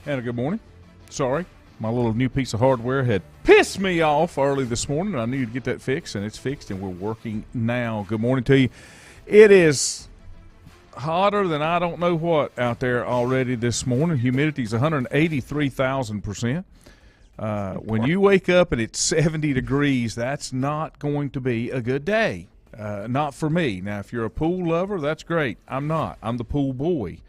And a good morning. Sorry, my little new piece of hardware had pissed me off early this morning. I needed to get that fixed, and it's fixed, and we're working now. Good morning to you. It is hotter than I don't know what out there already this morning. Humidity is 183,000%. When you wake up and it's 70 degrees, that's not going to be a good day. Not for me. Now, if you're a pool lover, that's great. I'm not. I'm the pool boy,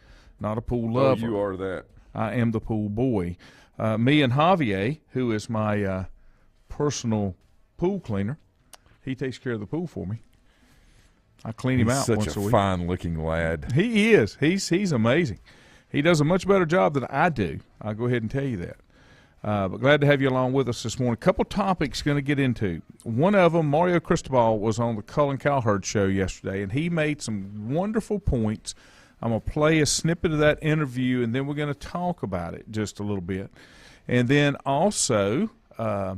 not a pool lover. Oh, you are that. I am the pool boy. Me and Javier, who is my personal pool cleaner, he takes care of the pool for me. I clean him out once a week. He's such a fine-looking lad. He is. He's amazing. He does a much better job than I do. I'll go ahead and tell you that. But glad to have you along with us this morning. A couple topics going to get into. One of them, Mario Cristobal was on the Colin Cowherd show yesterday, and he made some wonderful points. I'm going to play a snippet of that interview, and then we're going to talk about it just a little bit. And then also, I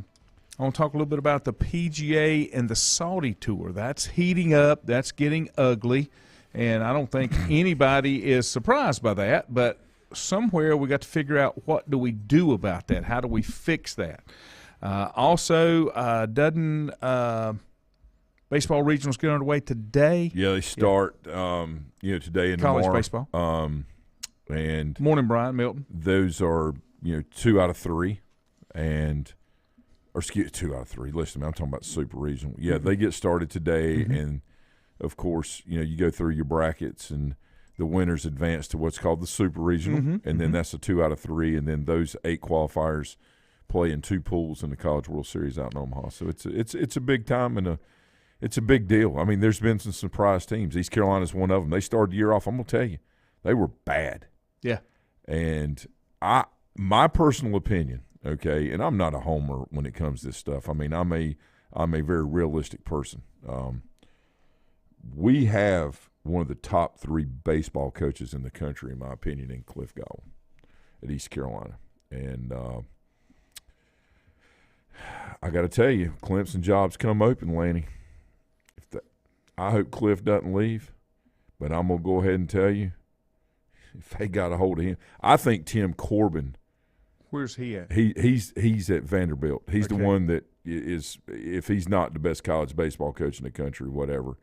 want to talk a little bit about the PGA and the Saudi Tour. That's heating up. That's getting ugly. And I don't think anybody is surprised by that. But somewhere we got to figure out what do we do about that. How do we fix that? Baseball regionals get underway today. Yeah, they start today and college tomorrow. Baseball. And morning, Brian Milton. Those are 2 out of 3, or 2 out of 3. Listen, I'm talking about super regional. Yeah, they get started today, and of course, you go through your brackets, and the winners advance to what's called the super regional, and then that's a 2 out of 3, and then those 8 qualifiers play in 2 pools in the College World Series out in Omaha. So it's a big time and it's a big deal. I mean, there's been some surprise teams. East Carolina's one of them. They started the year off, I'm going to tell you, they were bad. Yeah. And my personal opinion, okay, and I'm not a homer when it comes to this stuff. I mean, I'm a very realistic person. We have one of the top 3 baseball coaches in the country, in my opinion, in Cliff Godwin at East Carolina. And I got to tell you, Clemson jobs come open, Lanny. I hope Cliff doesn't leave, but I'm going to go ahead and tell you, if they got a hold of him, I think Tim Corbin. Where's he at? He's at Vanderbilt. He's the one that is, if he's not the best college baseball coach in the country, whatever.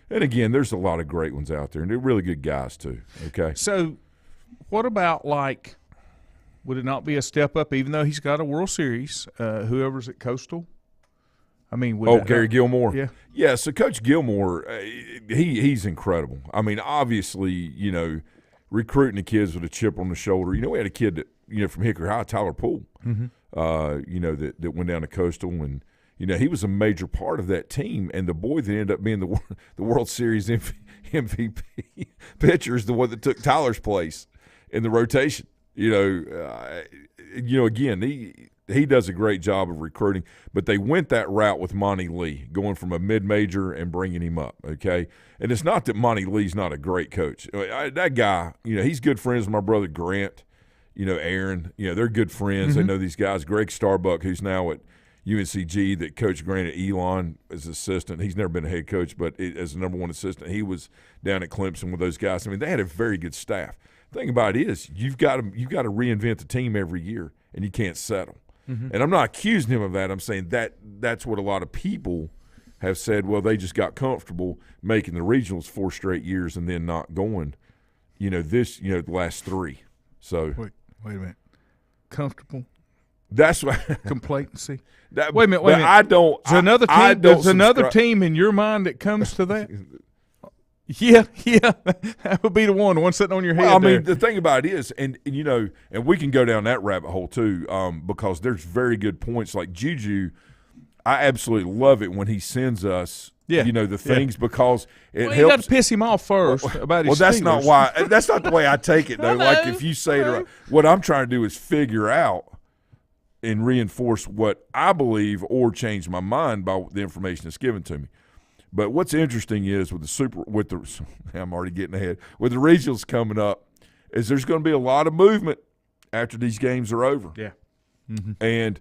And again, there's a lot of great ones out there, and they're really good guys too. Okay. So, what about would it not be a step up, even though he's got a World Series? Whoever's at Coastal. I mean, Gary Gilmore. Yeah. Yeah. So Coach Gilmore, he's incredible. I mean, obviously, recruiting the kids with a chip on the shoulder. We had a kid that from Hickory High, Tyler Poole. That went down to Coastal, and he was a major part of that team. And the boy that ended up being the World Series MVP pitcher is the one that took Tyler's place in the rotation. Again, he does a great job of recruiting, but they went that route with Monty Lee, going from a mid-major and bringing him up, okay? And it's not that Monty Lee's not a great coach. That guy, he's good friends with my brother Grant, Aaron. They're good friends. They know these guys. Greg Starbuck, who's now at UNCG, that coached Grant at Elon as assistant. He's never been a head coach, but as the number 1 assistant, he was down at Clemson with those guys. I mean, they had a very good staff. The thing about it is you've got to reinvent the team every year, and you can't settle. And I'm not accusing him of that. I'm saying that's what a lot of people have said. Well, they just got comfortable making the regionals 4 straight years and then not going, the last 3. So wait a minute, comfortable. That's why complacency. Wait a minute. I don't. There's another team in your mind that comes to that. Yeah, that would be the one sitting on your head. Well, there. The thing about it is, and we can go down that rabbit hole too, because there's very good points like Juju. I absolutely love it when he sends us, the things because it helps. You got to piss him off first about his. Well, that's not why. That's not the way I take it though. Like if you say it, what I'm trying to do is figure out and reinforce what I believe or change my mind by the information that's given to me. But what's interesting is I'm already getting ahead. With the regionals coming up, is there's going to be a lot of movement after these games are over. Yeah. And,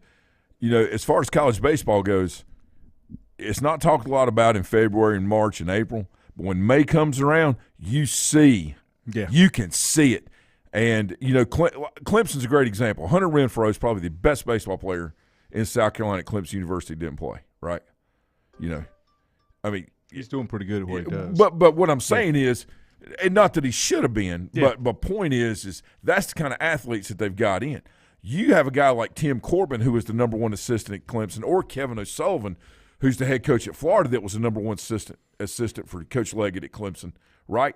as far as college baseball goes, it's not talked a lot about in February and March and April. But when May comes around, you can see it. And, Clemson's a great example. Hunter Renfrow is probably the best baseball player in South Carolina at Clemson University. Didn't play, right? He's doing pretty good at what he does. But what I'm saying is, and not that he should have been, but point is that's the kind of athletes that they've got in. You have a guy like Tim Corbin, who was the number one assistant at Clemson, or Kevin O'Sullivan, who's the head coach at Florida, that was the number one assistant for Coach Leggett at Clemson, right?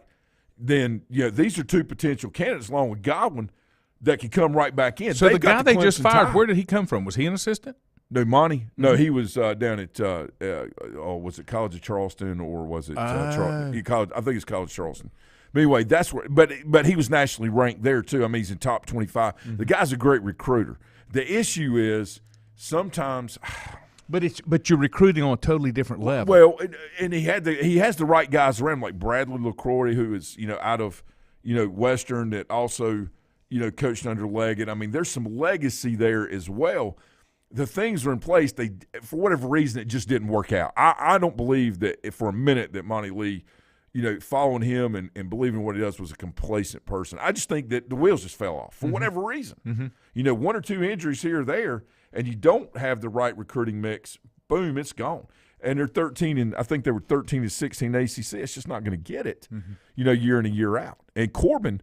Then, these are two potential candidates along with Godwin that could come right back in. So the guy they just fired, where did he come from? Was he an assistant? No, Monty? No, he was down at was it College of Charleston, or was it College? I think it's College of Charleston. But anyway, that's where. But he was nationally ranked there too. I mean, he's in top 25. The guy's a great recruiter. The issue is sometimes. But you're recruiting on a totally different level. Well, and he has the right guys around him, like Bradley LaCroix, who is out of Western, that also coached under Leggett. I mean, there's some legacy there as well. The things are in place. They, for whatever reason, it just didn't work out. I don't believe that for a minute that Monty Lee, following him and believing what he does, was a complacent person. I just think that the wheels just fell off for whatever reason. Mm-hmm. One or two injuries here or there, and you don't have the right recruiting mix, boom, it's gone. And they're 13, and I think they were 13 to 16 ACC. It's just not going to get it, year in and year out. And Corbin,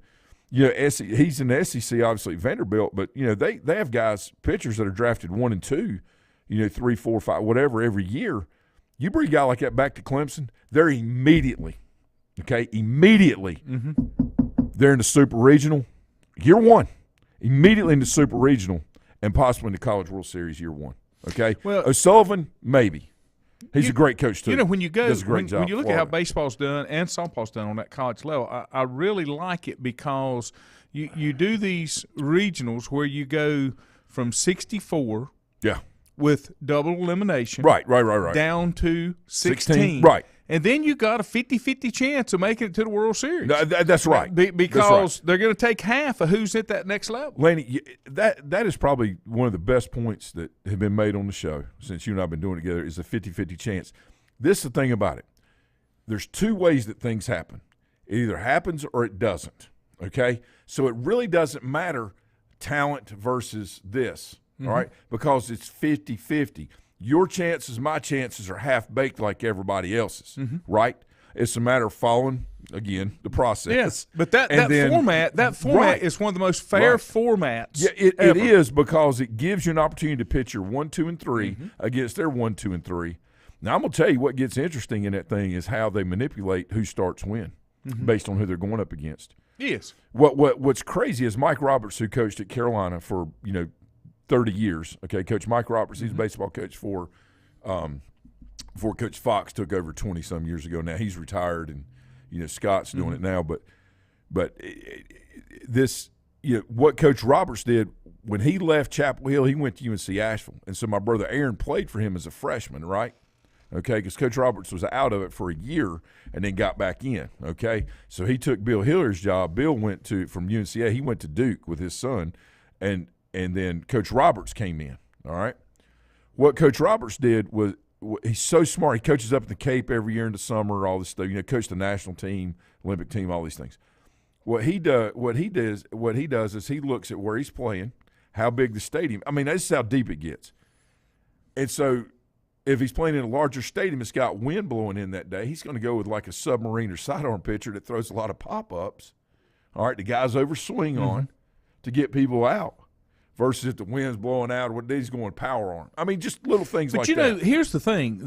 he's in the SEC, obviously, Vanderbilt, but, they have guys, pitchers that are drafted 1 and 2, 3, 4, 5, whatever, every year. You bring a guy like that back to Clemson, they're immediately, they're in the Super Regional year one, immediately in the Super Regional, and possibly in the College World Series year one, okay? Well, O'Sullivan, maybe. He's a great coach, too. When you go, when you look at how baseball's done and softball's done on that college level, I really like it because you do these regionals where you go from 64 with double elimination right. down to 16. Right. And then you got a 50-50 chance of making it to the World Series. No, that's right. Because they're going to take half of who's at that next level. Laney, that is probably one of the best points that have been made on the show since you and I have been doing it together, is a 50-50 chance. This is the thing about it. There's two ways that things happen. It either happens or it doesn't, okay? So it really doesn't matter talent versus this, all right, because it's 50-50. Your chances, my chances are half-baked like everybody else's, right? It's a matter of following, again, the process. Yes, but that format is one of the most fair formats. Yeah, it is, because it gives you an opportunity to pitch your 1, 2, and 3 against their 1, 2, and 3. Now, I'm going to tell you what gets interesting in that thing is how they manipulate who starts when based on who they're going up against. Yes. What's crazy is Mike Roberts, who coached at Carolina for, 30 years. Okay, Coach Mike Roberts, he's a baseball coach before Coach Fox took over 20-some years ago. Now he's retired, and Scott's doing it now. But this, what Coach Roberts did when he left Chapel Hill, he went to UNC Asheville, and so my brother Aaron played for him as a freshman, right? Okay, because Coach Roberts was out of it for a year and then got back in. Okay, so he took Bill Hiller's job. Bill went from UNCA. He went to Duke with his son, and then Coach Roberts came in, all right? What Coach Roberts did was, he's so smart. He coaches up at the Cape every year in the summer, all this stuff. Coached the national team, Olympic team, all these things. What he does is he looks at where he's playing, how big the stadium. I mean, this is how deep it gets. And so if he's playing in a larger stadium, it's got wind blowing in that day, he's going to go with like a submarine or sidearm pitcher that throws a lot of pop-ups, all right, the guys over swing on to get people out. Versus if the wind's blowing out, or what he's going power on. I mean, just little things like that. But here's the thing: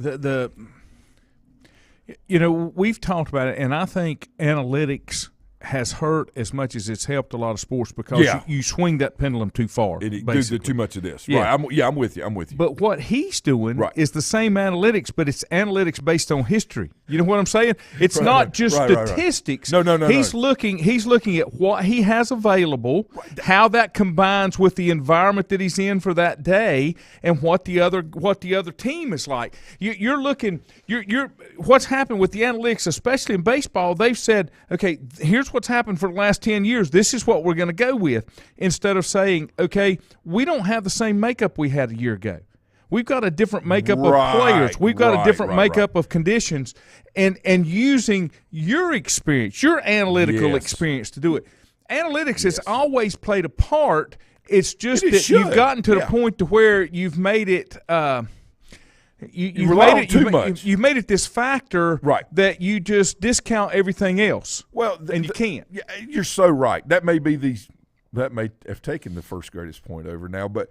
we've talked about it, and I think analytics has hurt as much as it's helped a lot of sports because you swing that pendulum too far. It do too much of this. Yeah. Right. I'm with you. But what he's doing is the same analytics, but it's analytics based on history. You know what I'm saying? It's not just statistics. No. He's looking at what he has available, how that combines with the environment that he's in for that day, and what the other team is like. You're looking. You're what's happened with the analytics, especially in baseball. They've said, okay, here's what's happened for the last 10 years. This is what we're going to go with, instead of saying, okay, we don't have the same makeup we had a year ago. We've got a different makeup of players. We've got a different makeup of conditions, and using your experience, your analytical experience to do it. analytics has always played a part. It's just It that should. you've gotten to the Yeah. point to where you've made it. You've rely made on it too much. You've made it this factor, Right. that you just discount everything else. Well, and you can't. Yeah, you're so right. That may have taken the first greatest point over now, but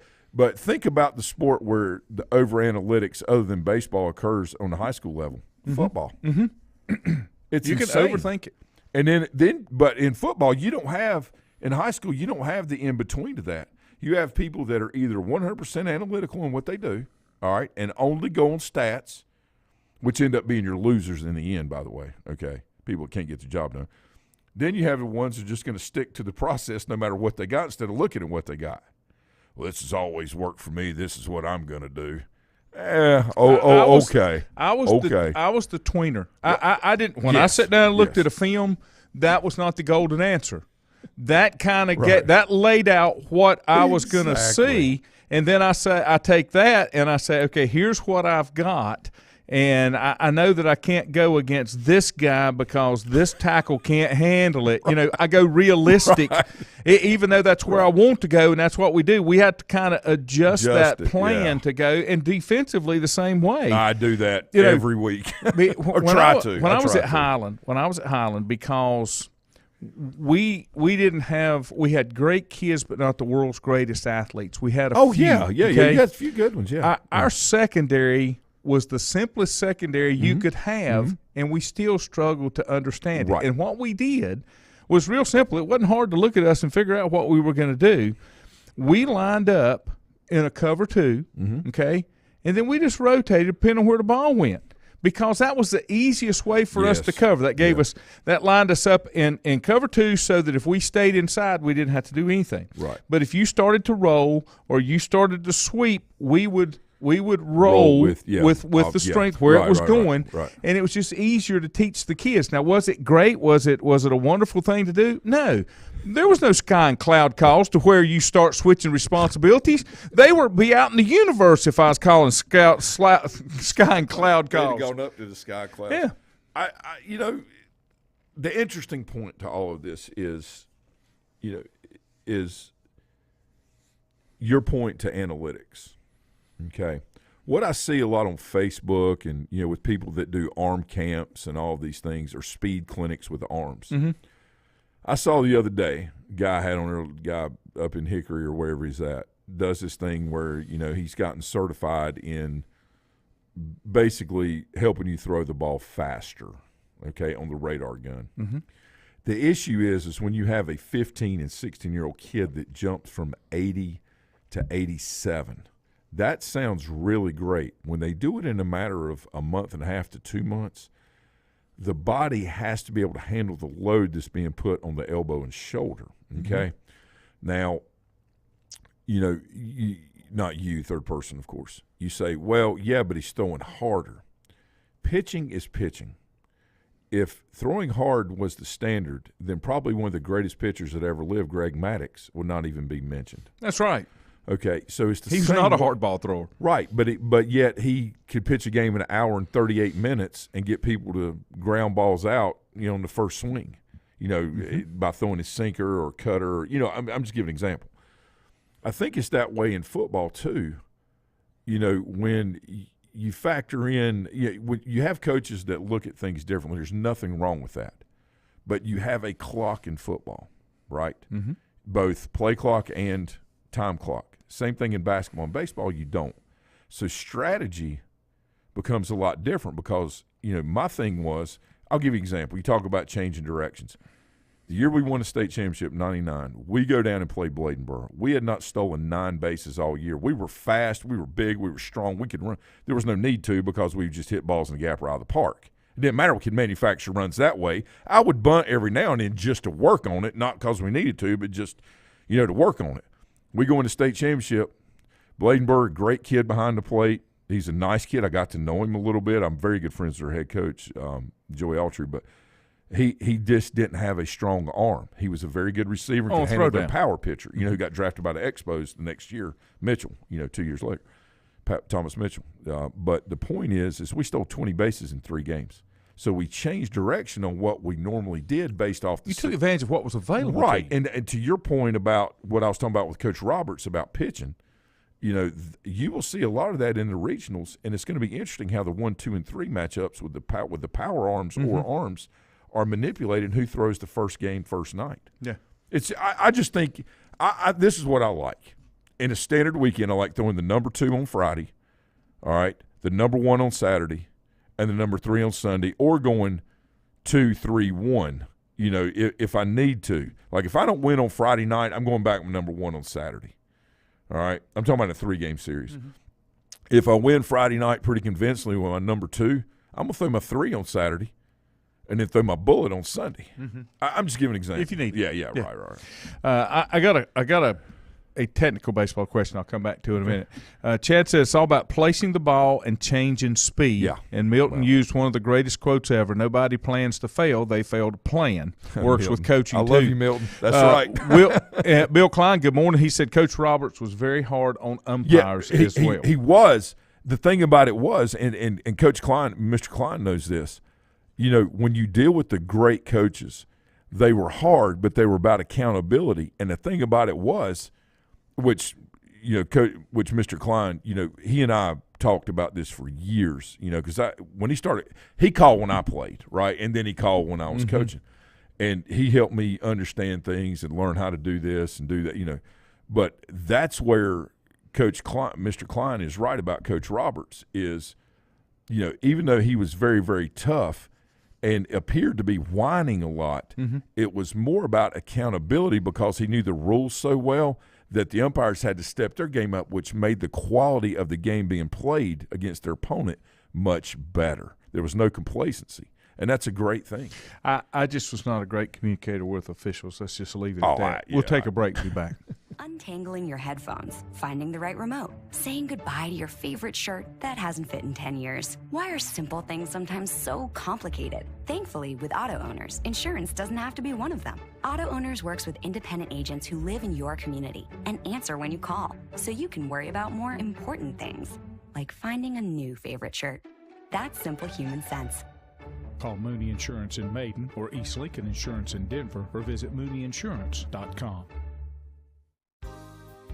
think about the sport where the over analytics other than baseball occurs on the high school level. Football. Mm-hmm. It's You can insane. overthink it. And then but in football in high school you don't have the in between to that. You have people that are either 100% analytical in what they do, all right, and only go on stats, which end up being your losers in the end, by the way, okay? People that can't get the job done. Then you have the ones that are just going to stick to the process no matter what they got instead of looking at what they got. Well, this has always worked for me. This is what I'm going to do. Okay. I was the tweener. I didn't when I Yes. sat down and looked Yes. at a film, that was not the golden answer. That kind of Right. that laid out what I was going to Exactly. see, and then I take that and I say, okay, here's what I've got. And I know that I can't go against this guy because this tackle can't handle it. You know, I go realistic, even though that's where I want to go, and that's what we do. We have to kind of adjust that plan to go, and defensively the same way. I do that You know, every week. When try to. When I was try at to. Highland, because we had great kids, but not the world's greatest athletes. We had a few. Yeah. Okay? You had a few good ones, yeah. Our secondary was the simplest secondary you could have, and we still struggled to understand Right. it. And what we did was real simple. It wasn't hard to look at us and figure out what we were going to do. We lined up in a cover 2, okay, and then we just rotated depending on where the ball went, because that was the easiest way for us Yes. to cover. That gave us that lined us up in cover 2 so that if we stayed inside, we didn't have to do anything. Right. But if you started to roll or you started to sweep, we would roll with the strength where it was going, right. and it was just easier to teach the kids. Now, was it great? Was it a wonderful thing to do? No. There was no sky and cloud calls to where you start switching responsibilities. They would be out in the universe if I was calling sky and cloud They'd have calls. gone up to the sky clouds. Yeah. I the interesting point to all of this is your point to analytics. Okay. What I see a lot on Facebook and with people that do arm camps and all these things, or speed clinics with arms. Mm-hmm. I saw the other day a guy up in Hickory or wherever he's at does this thing where he's gotten certified in basically helping you throw the ball faster, okay, on the radar gun. Mm-hmm. The issue is when you have a 15 and 16-year-old kid that jumps from 80 to 87. That sounds really great. When they do it in a matter of a month and a half to 2 months, the body has to be able to handle the load that's being put on the elbow and shoulder, okay? Mm-hmm. Now, not you, third person, of course. You say, well, yeah, but he's throwing harder. Pitching is pitching. If throwing hard was the standard, then probably one of the greatest pitchers that ever lived, Greg Maddux, would not even be mentioned. That's right. Okay, so it's the He's same not a hard ball thrower. Right, but yet he could pitch a game in an hour and 38 minutes and get people to ground balls out, in the first swing, by throwing his sinker or cutter. I'm just giving an example. I think it's that way in football too. When you factor in, when you have coaches that look at things differently. There's nothing wrong with that, but you have a clock in football, right? Mm-hmm. Both play clock and time clock. Same thing in basketball. In baseball, you don't. So strategy becomes a lot different because, my thing was, I'll give you an example. You talk about changing directions. The year we won the state championship in 99, we go down and play Bladenboro. We had not stolen 9 bases all year. We were fast. We were big. We were strong. We could run. There was no need to because we just hit balls in the gap or out of the park. It didn't matter. We could manufacture runs that way. I would bunt every now and then just to work on it, not because we needed to, but just, to work on it. We go into state championship. Bladenberg, great kid behind the plate. He's a nice kid. I got to know him a little bit. I'm very good friends with our head coach, Joey Altry, but he just didn't have a strong arm. He was a very good receiver and could handle that power pitcher, who got drafted by the Expos the next year, Mitchell, 2 years later, Thomas Mitchell. But the point is we stole 20 bases in 3 games. So we changed direction on what we normally did based off the You took advantage of what was available. right. To you. And to your point about what I was talking about with Coach Roberts about pitching, you will see a lot of that in the regionals, and it's going to be interesting how the 1, 2, and 3 matchups with the power arms or arms are manipulated, and who throws the first game first night. Yeah. I just think this is what I like. In a standard weekend, I like throwing the number 2 on Friday, all right, the number 1 on Saturday, and the number 3 on Sunday, or going 2, 3, 1, if I need to. Like if I don't win on Friday night, I'm going back with number 1 on Saturday. All right? I'm talking about a 3-game series. Mm-hmm. If I win Friday night pretty convincingly with my number 2, I'm going to throw my 3 on Saturday and then throw my bullet on Sunday. Mm-hmm. I'm just giving an example. If you need. Yeah, right. I got a technical baseball question I'll come back to in a minute. Chad says it's all about placing the ball and changing speed. Yeah. And Milton used one of the greatest quotes ever. Nobody plans to fail. They fail to plan. Works Milton. with coaching, I too. love you, Milton. That's right. Bill Klein, good morning. He said Coach Roberts was very hard on umpires as well. He was. The thing about it was, and Coach Klein, Mr. Klein knows this, when you deal with the great coaches, they were hard, but they were about accountability. And the thing about it was, which Mr. Klein, he and I talked about this for years, because when he started, he called when I played, right, and then he called when I was coaching, and he helped me understand things and learn how to do this and do that, But that's where Coach Klein, Mr. Klein, is right about Coach Roberts. Is, even though he was very, very tough and appeared to be whining a lot, it was more about accountability because he knew the rules so well that the umpires had to step their game up, which made the quality of the game being played against their opponent much better. There was no complacency, and that's a great thing. I just was not a great communicator with officials. Let's just leave it at that. We'll take a break and be back. Untangling your headphones, finding the right remote, saying goodbye to your favorite shirt that hasn't fit in 10 years. Why are simple things sometimes so complicated? Thankfully, with auto owners, insurance doesn't have to be one of them. Auto Owners works with independent agents who live in your community and answer when you call, so you can worry about more important things, like finding a new favorite shirt. That's simple human sense. Call Mooney Insurance in Maiden or East Lincoln Insurance in Denver or visit MooneyInsurance.com.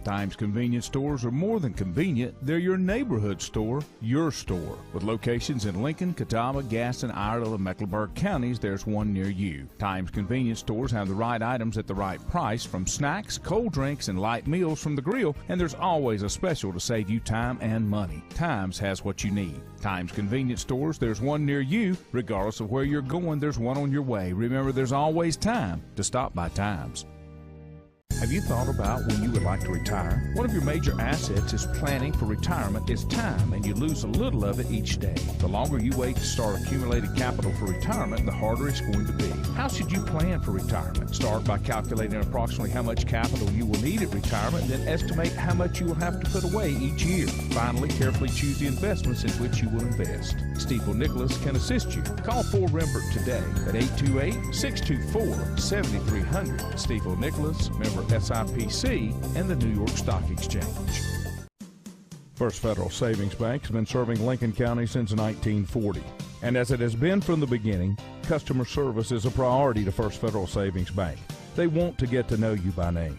Times convenience stores are more than convenient. They're your neighborhood store, your store. With locations in Lincoln, Catawba, Gaston, Iredell, and Mecklenburg counties, there's one near you. Times convenience stores have the right items at the right price, from snacks, cold drinks, and light meals from the grill, and there's always a special to save you time and money. Times has what you need. Times convenience stores, there's one near you. Regardless of where you're going, there's one on your way. Remember, there's always time to stop by Times. Have you thought about when you would like to retire? One of your major assets is planning for retirement is time, and you lose a little of it each day. The longer you wait to start accumulating capital for retirement, the harder it's going to be. How should you plan for retirement? Start by calculating approximately how much capital you will need at retirement, then estimate how much you will have to put away each year. Finally, carefully choose the investments in which you will invest. Stifel Nicholas can assist you. Call Ford Rembert today at 828-624-7300. Stifel Nicholas, member SIPC, and the New York Stock Exchange. First Federal Savings Bank has been serving Lincoln County since 1940. And as it has been from the beginning, customer service is a priority to First Federal Savings Bank. They want to get to know you by name.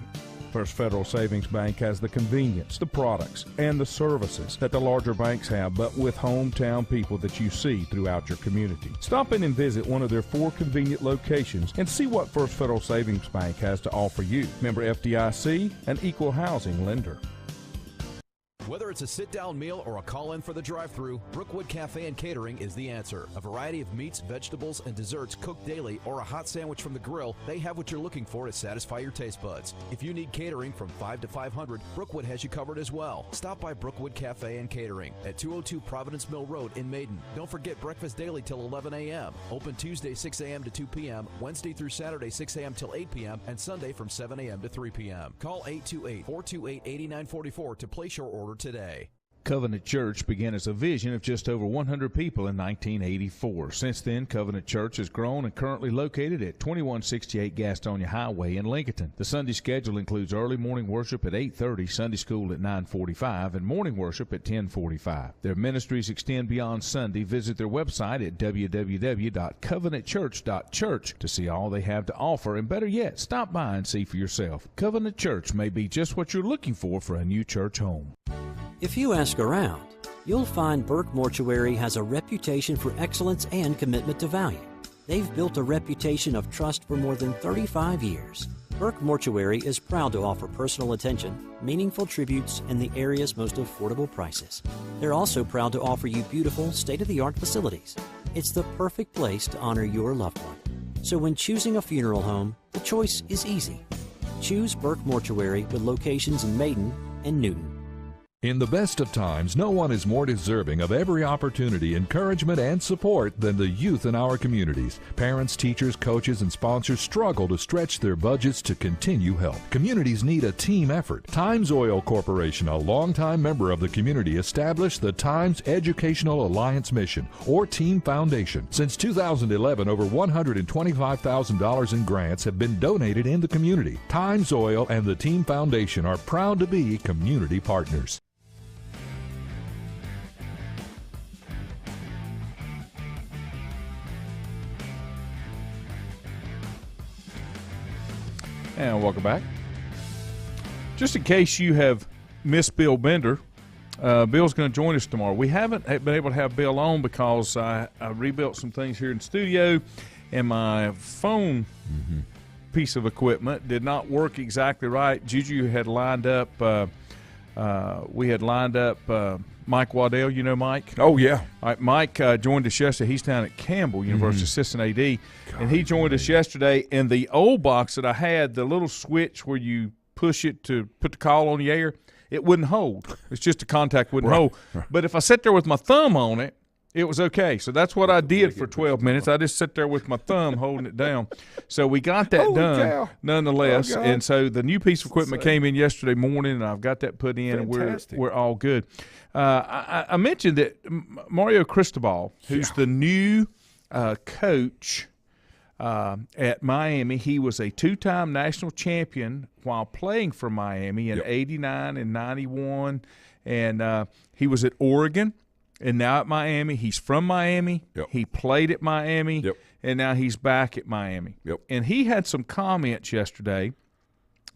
First Federal Savings Bank has the convenience, the products, and the services that the larger banks have, but with hometown people that you see throughout your community. Stop in and visit one of their 4 convenient locations and see what First Federal Savings Bank has to offer you. Member FDIC, an equal housing lender. Whether it's a sit-down meal or a call-in for the drive-thru, Brookwood Cafe and Catering is the answer. A variety of meats, vegetables, and desserts cooked daily, or a hot sandwich from the grill, they have what you're looking for to satisfy your taste buds. If you need catering from 5 to 500, Brookwood has you covered as well. Stop by Brookwood Cafe and Catering at 202 Providence Mill Road in Maiden. Don't forget breakfast daily till 11 a.m. Open Tuesday 6 a.m. to 2 p.m., Wednesday through Saturday 6 a.m. till 8 p.m., and Sunday from 7 a.m. to 3 p.m. Call 828-428-8944 to place your order today. Covenant Church began as a vision of just over 100 people in 1984. Since then, Covenant Church has grown and currently located at 2168 Gastonia Highway in Lincoln. The Sunday schedule includes early morning worship at 8:30, Sunday school at 9:45, and morning worship at 10:45. Their ministries extend beyond Sunday. Visit their website at www.covenantchurch.church to see all they have to offer, and better yet, stop by and see for yourself. Covenant Church may be just what you're looking for a new church home. If you ask around, you'll find Burke Mortuary has a reputation for excellence and commitment to value. They've built a reputation of trust for more than 35 years. Burke Mortuary is proud to offer personal attention, meaningful tributes, and the area's most affordable prices. They're also proud to offer you beautiful, state-of-the-art facilities. It's the perfect place to honor your loved one. So when choosing a funeral home, the choice is easy. Choose Burke Mortuary with locations in Maiden and Newton. In the best of times, no one is more deserving of every opportunity, encouragement, and support than the youth in our communities. Parents, teachers, coaches, and sponsors struggle to stretch their budgets to continue help. Communities need a team effort. Times Oil Corporation, a longtime member of the community, established the Times Educational Alliance Mission, or Team Foundation. Since 2011, over $125,000 in grants have been donated in the community. Times Oil and the Team Foundation are proud to be community partners. And welcome back. Just in case you have missed Bill Bender, Bill's going to join us tomorrow. We haven't been able to have Bill on because I rebuilt some things here in the studio, and my phone piece of equipment did not work exactly right. Juju had lined up, Mike Waddell. You know Mike? Oh, yeah. All right, Mike joined us yesterday. He's down at Campbell University, assistant AD. And he joined us yesterday. And the old box that I had, the little switch where you push it to put the call on the air, it wouldn't hold. It's just a contact wouldn't hold. Right. But if I sat there with my thumb on it, it was okay. So that's what I did for 12 minutes. I just sat there with my thumb holding it down. So we got that done nonetheless. And so the new piece of equipment came in yesterday morning, and I've got that put in, and we're all good. I mentioned that Mario Cristobal, who's the new coach at Miami, he was a two-time national champion while playing for Miami in 89 and 91. And he was at Oregon. And now at Miami, he's from Miami. Yep. He played at Miami, Yep. and now he's back at Miami. Yep. And he had some comments yesterday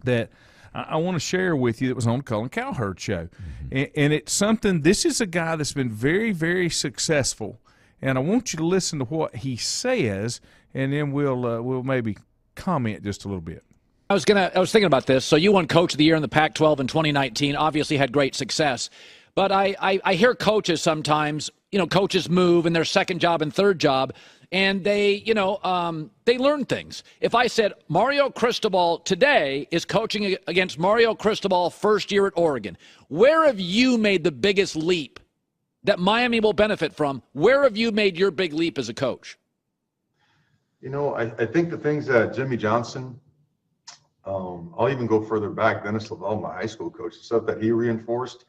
that I want to share with you that was on the Cullen Cowherd show. And it's something – this is a guy that's been very, very successful, and I want you to listen to what he says, and then we'll maybe comment just a little bit. I was thinking about this. So you won Coach of the Year in the Pac-12 in 2019, obviously had great success. But I hear coaches sometimes, coaches move in their second job and third job, and they learn things. If I said Mario Cristobal today is coaching against Mario Cristobal first year at Oregon, where have you made the biggest leap that Miami will benefit from? Where have you made your big leap as a coach? I think the things that Jimmy Johnson, I'll even go further back, Dennis Lavelle, my high school coach, the stuff that he reinforced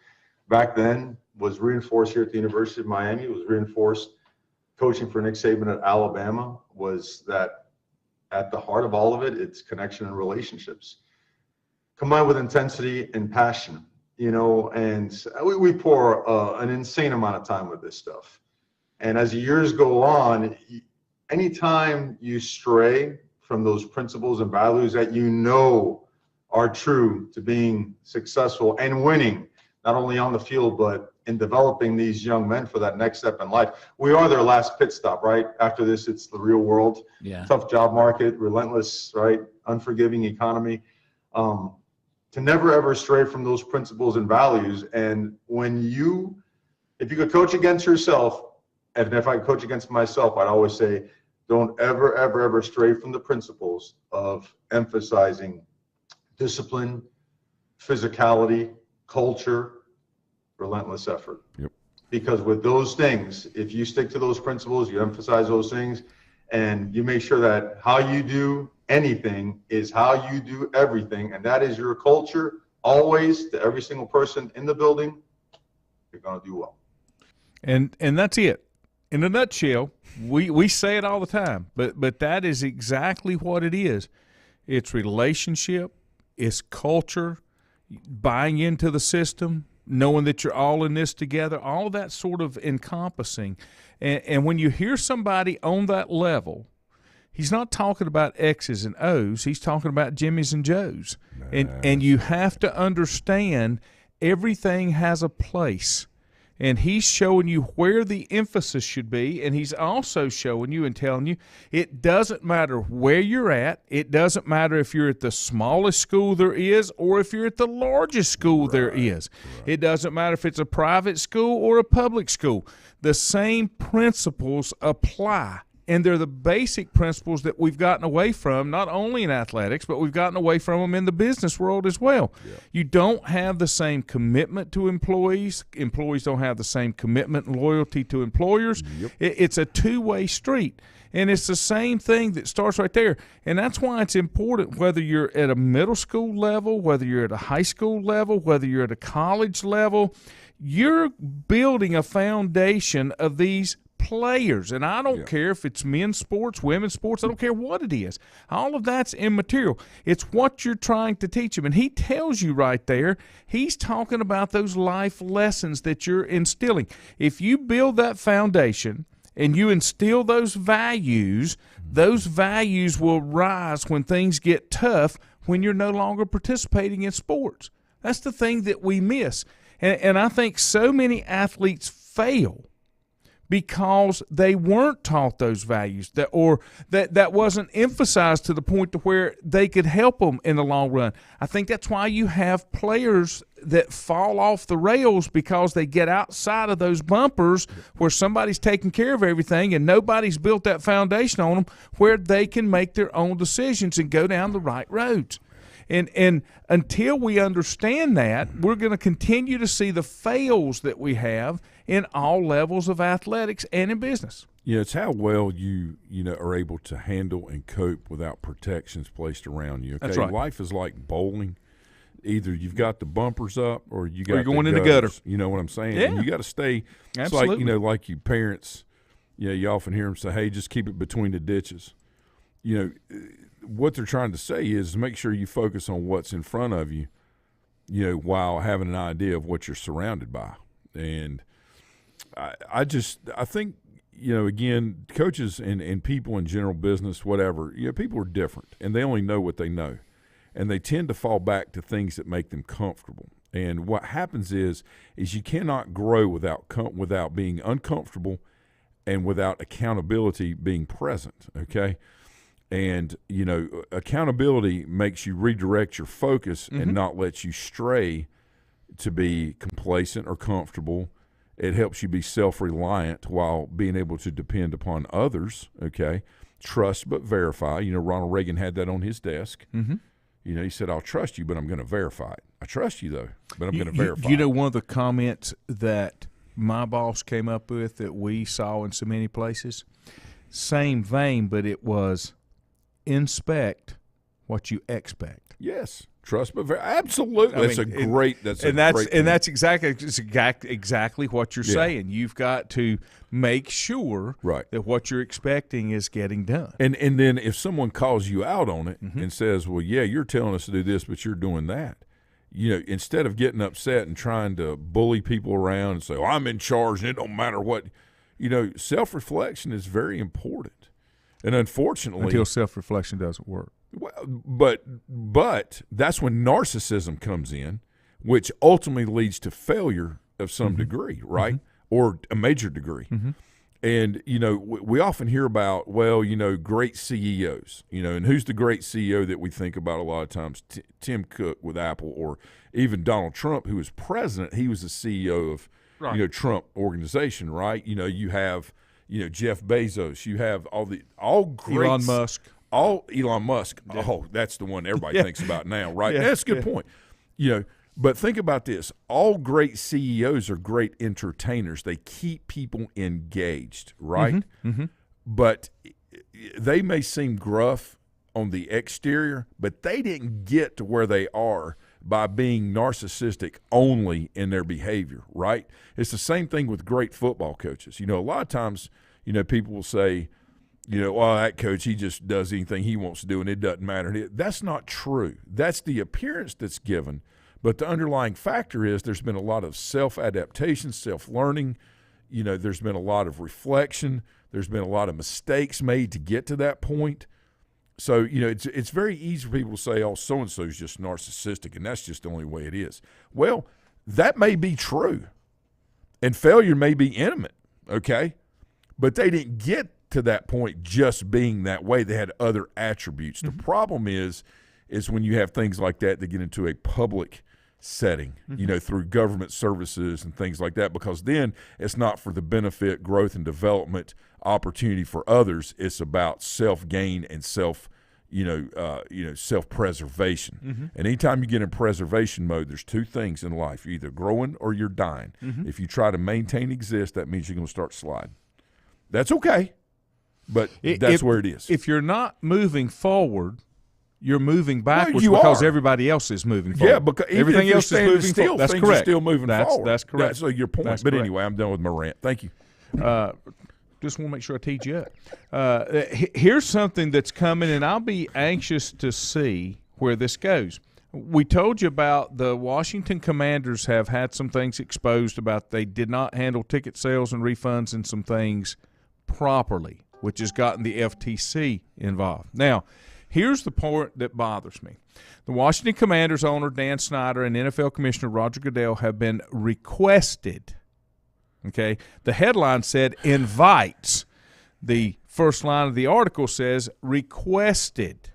back then was reinforced here at the University of Miami. It was reinforced coaching for Nick Saban at Alabama. Was that at the heart of all of it, it's connection and relationships combined with intensity and passion, and we pour an insane amount of time with this stuff. And as the years go on, anytime you stray from those principles and values that are true to being successful and winning, not only on the field, but in developing these young men for that next step in life. We are their last pit stop, right? After this, it's the real world. Yeah. Tough job market, relentless, right? Unforgiving economy. To never, ever stray from those principles and values. And if you could coach against yourself, and if I could coach against myself, I'd always say, don't ever, ever, ever stray from the principles of emphasizing discipline, physicality, culture, relentless effort. Yep. Because with those things, if you stick to those principles, you emphasize those things, and you make sure that how you do anything is how you do everything, and that is your culture always to every single person in the building, you're going to do well. And that's it. In a nutshell, we say it all the time, but that is exactly what it is. It's relationship, it's culture, buying into the system, knowing that you're all in this together, all that sort of encompassing. And when you hear somebody on that level, he's not talking about X's and O's. He's talking about Jimmys and Joes. And you have to understand everything has a place. And he's showing you where the emphasis should be, and he's also showing you and telling you it doesn't matter where you're at. It doesn't matter if you're at the smallest school there is or if you're at the largest school there is. It doesn't matter if it's a private school or a public school. The same principles apply. And they're the basic principles that we've gotten away from, not only in athletics, but we've gotten away from them in the business world as well. Yeah. You don't have the same commitment to employees. Employees don't have the same commitment and loyalty to employers. Yep. It's a two-way street. And it's the same thing that starts right there. And that's why it's important, whether you're at a middle school level, whether you're at a high school level, whether you're at a college level, you're building a foundation of these players. And I don't care if it's men's sports, women's sports, I don't care what it is. All of that's immaterial. It's what you're trying to teach them. And he tells you right there, he's talking about those life lessons that you're instilling. If you build that foundation and you instill those values will rise when things get tough, when you're no longer participating in sports. That's the thing that we miss. And I think so many athletes fail because they weren't taught those values, that wasn't emphasized to the point to where they could help them in the long run. I think that's why you have players that fall off the rails, because they get outside of those bumpers where somebody's taking care of everything and nobody's built that foundation on them where they can make their own decisions and go down the right roads. And until we understand that, we're going to continue to see the fails that we have in all levels of athletics and in business. Yeah, it's how well you are able to handle and cope without protections placed around you. Okay? That's right. Life is like bowling. Either you've got the bumpers up or you got you're going in the gutter. You know what I'm saying? Yeah. And you got to stay. Absolutely. It's like, like you parents, you often hear them say, hey, just keep it between the ditches. What they're trying to say is make sure you focus on what's in front of you, while having an idea of what you're surrounded by. And I think, again, coaches and people in general business, whatever, people are different and they only know what they know. And they tend to fall back to things that make them comfortable. And what happens is you cannot grow without being uncomfortable and without accountability being present, okay? And, accountability makes you redirect your focus and not let you stray to be complacent or comfortable. It helps you be self-reliant while being able to depend upon others, okay? Trust but verify. Ronald Reagan had that on his desk. Mm-hmm. He said, I'll trust you, but I'm going to verify it. I trust you, though, but I'm going to verify it. One of the comments that my boss came up with that we saw in so many places, same vein, but it was – inspect what you expect. Yes, trust but absolutely. That's exactly what you're saying. You've got to make sure that what you're expecting is getting done. And then if someone calls you out on it and says, "Well, yeah, you're telling us to do this, but you're doing that," instead of getting upset and trying to bully people around and say, "Oh, I'm in charge and it don't matter what," self-reflection is very important. And unfortunately, until self-reflection doesn't work. Well, but that's when narcissism comes in, which ultimately leads to failure of some degree, right? Or a major degree. And, we often hear about, great CEOs, and who's the great CEO that we think about a lot of times? Tim Cook with Apple, or even Donald Trump, who was president. He was the CEO of, Trump organization, right? You have – Jeff Bezos. You have all great Elon Musk. Elon Musk. Yeah. Oh, that's the one everybody thinks about now, right? Yeah. That's a good point. But think about this. All great CEOs are great entertainers. They keep people engaged, right? But they may seem gruff on the exterior, but they didn't get to where they are by being narcissistic only in their behavior, right? It's the same thing with great football coaches. A lot of times, people will say, well, that coach, he just does anything he wants to do and it doesn't matter. That's not true. That's the appearance that's given. But the underlying factor is there's been a lot of self-adaptation, self-learning. There's been a lot of reflection. There's been a lot of mistakes made to get to that point. So, it's very easy for people to say, oh, so-and-so is just narcissistic, and that's just the only way it is. Well, that may be true, and failure may be intimate, okay? But they didn't get to that point just being that way. They had other attributes. The problem is when you have things like that get into a public setting, through government services and things like that, because then it's not for the benefit, growth, and development opportunity for others. It's about self-gain and self-preservation. And anytime you get in preservation mode, there's two things in life. You're either growing or you're dying. If you try to maintain, exist, that means you're going to start sliding. That's okay, but that's where it is. If you're not moving forward, you're moving backwards because everybody else is moving forward. Yeah, because everything else is moving forward. That's correct. Are still moving forward. That's correct. So your point. That's but correct. Anyway, I'm done with my rant. Thank you. Just want to make sure I teed you up. Here's something that's coming, and I'll be anxious to see where this goes. We told you about the Washington Commanders have had some things exposed about they did not handle ticket sales and refunds and some things properly, which has gotten the FTC involved. Now, here's the part that bothers me. The Washington Commanders owner, Dan Snyder, and NFL Commissioner Roger Goodell have been requested, okay? The headline said invites. The first line of the article says requested,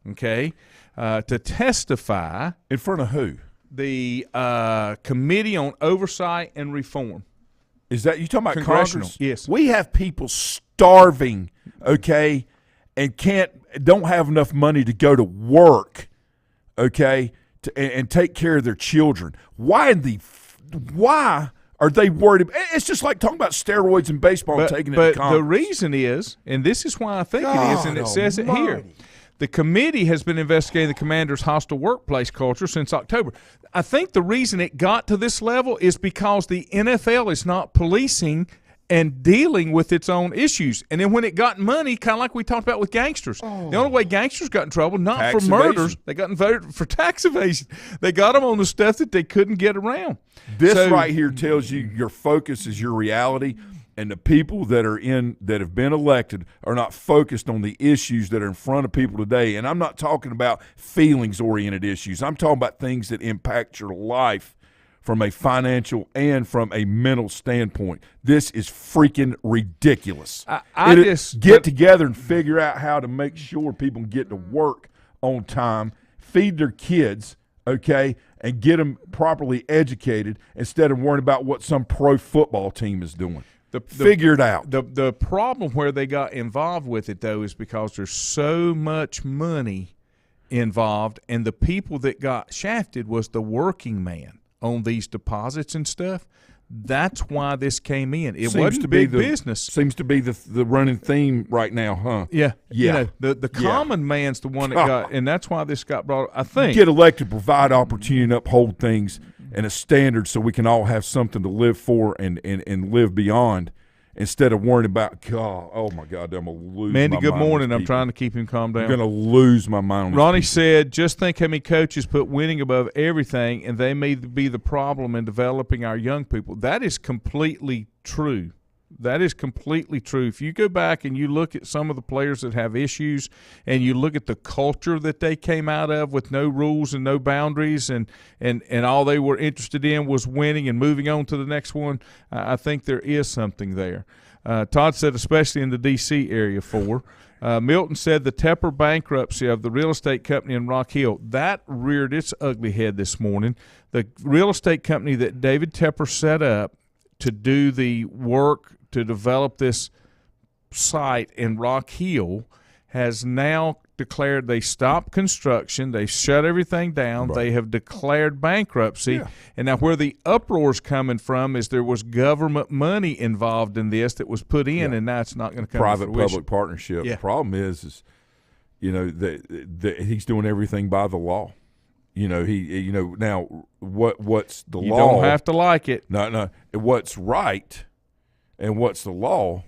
okay, to testify. In front of who? The Committee on Oversight and Reform. Is that you talking about Congressional? Congress? Yes. We have people starving, okay, and don't have enough money to go to work, okay, and take care of their children. Why are they worried? It's just like talking about steroids in baseball and taking it to Congress. But the reason is, and this is why I think it is, and it says it here. The committee has been investigating the Commander's hostile workplace culture since October. I think the reason it got to this level is because the NFL is not policing and dealing with its own issues. And then when it got money, kind of like we talked about with gangsters, the only way gangsters got in trouble, not tax for murders, evasion. they got invited for tax evasion. They got them on the stuff that they couldn't get around. This right here tells you your focus is your reality, and the people that have been elected are not focused on the issues that are in front of people today. And I'm not talking about feelings-oriented issues. I'm talking about things that impact your life from a financial and from a mental standpoint. This is freaking ridiculous. Get together and figure out how to make sure people can get to work on time, feed their kids, okay, and get them properly educated instead of worrying about what some pro football team is doing. Figure it out. The problem where they got involved with it, though, is because there's so much money involved, and the people that got shafted was the working man on these deposits and stuff. That's why this came in. It wasn't big business. Seems to be the running theme right now, huh? Yeah. Yeah. The common man's the one that got, and that's why this got brought up. I think. Get elected, provide opportunity, and uphold things and a standard so we can all have something to live for and live beyond, instead of worrying about, God, oh my God, I'm going to lose Mandy, my good mind. morning. I'm trying to keep him calm down. I'm going to lose my mind. Ronnie said, just think how many coaches put winning above everything, and they may be the problem in developing our young people. That is completely true. That is completely true. If you go back and you look at some of the players that have issues and you look at the culture that they came out of with no rules and no boundaries and all they were interested in was winning and moving on to the next one, I think there is something there. Todd said especially in the D.C. area for. Milton said the Tepper bankruptcy of the real estate company in Rock Hill, that reared its ugly head this morning. The real estate company that David Tepper set up to do the work to develop this site in Rock Hill has now declared they stopped construction. They shut everything down. Right. They have declared bankruptcy. Yeah. And now where the uproar's coming from is there was government money involved in this that was put in, and now it's not going to come to fruition. Private-public partnership. Yeah. The problem is you know, he's doing everything by the law. Now what's the You law? don't have to like it. No. What's right and what's the law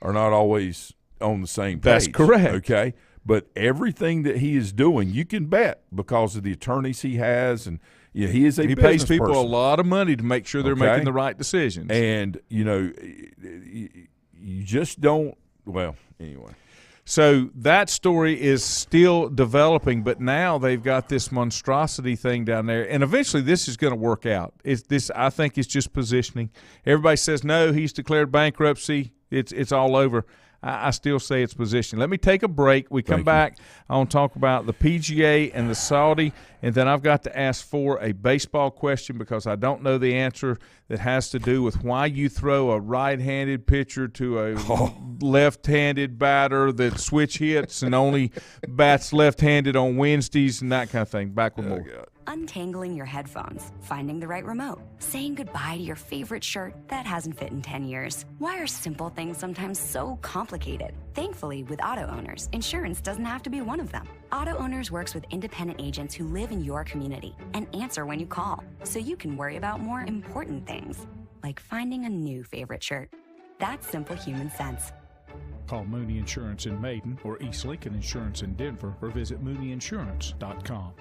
are not always on the same page. That's correct. Okay, but everything that he is doing, you can bet, because of the attorneys he has, and he is He pays people a lot of money to make sure they're making the right decisions. And you just don't. Well, anyway. So that story is still developing, but now they've got this monstrosity thing down there, and eventually this is going to work out. I think it's just positioning. Everybody says, no, he's declared bankruptcy. It's all over. I still say it's positioning. Let me take a break. We come back. I want to talk about the PGA and the Saudi, and then I've got to ask for a baseball question because I don't know the answer, that has to do with why you throw a right-handed pitcher to a left-handed batter that switch hits and only bats left-handed on Wednesdays and that kind of thing. Back with more. Untangling your headphones, finding the right remote, saying goodbye to your favorite shirt that hasn't fit in 10 years. Why are simple things sometimes so complicated? Thankfully, with auto owners, insurance doesn't have to be one of them. Auto Owners works with independent agents who live in your community and answer when you call, so you can worry about more important things, like finding a new favorite shirt. That's simple human sense. Call Mooney Insurance in Maiden or East Lincoln Insurance in Denver, or visit mooneyinsurance.com.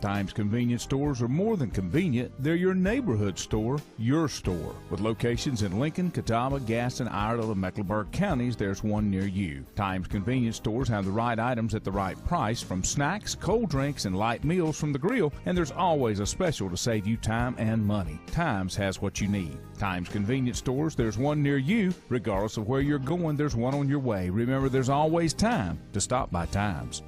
Times convenience stores are more than convenient. They're your neighborhood store, your store. With locations in Lincoln, Catawba, Gaston, Iredell, and Mecklenburg counties, there's one near you. Times convenience stores have the right items at the right price, from snacks, cold drinks, and light meals from the grill, and there's always a special to save you time and money. Times has what you need. Times convenience stores, there's one near you. Regardless of where you're going, there's one on your way. Remember, there's always time to stop by Times.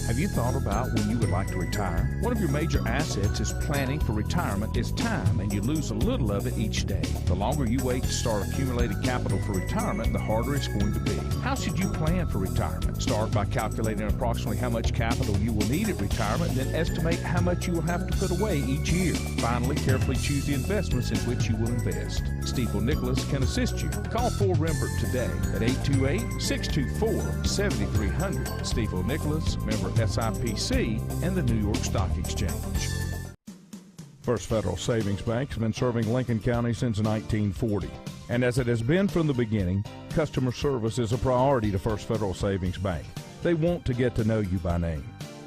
Have you thought about when you would like to retire? One of your major assets is planning for retirement is time, and you lose a little of it each day. The longer you wait to start accumulating capital for retirement, the harder it's going to be. How should you plan for retirement? Start by calculating approximately how much capital you will need at retirement, then estimate how much you will have to put away each year. Finally, carefully choose the investments in which you will invest. Stiefel Nicholas can assist you. Call Fort Rembert today at 828-624-7300. Stiefel Nicholas, member SIPC, and the New York Stock Exchange. First Federal Savings Bank has been serving Lincoln County since 1940. And as it has been from the beginning, customer service is a priority to First Federal Savings Bank. They want to get to know you by name.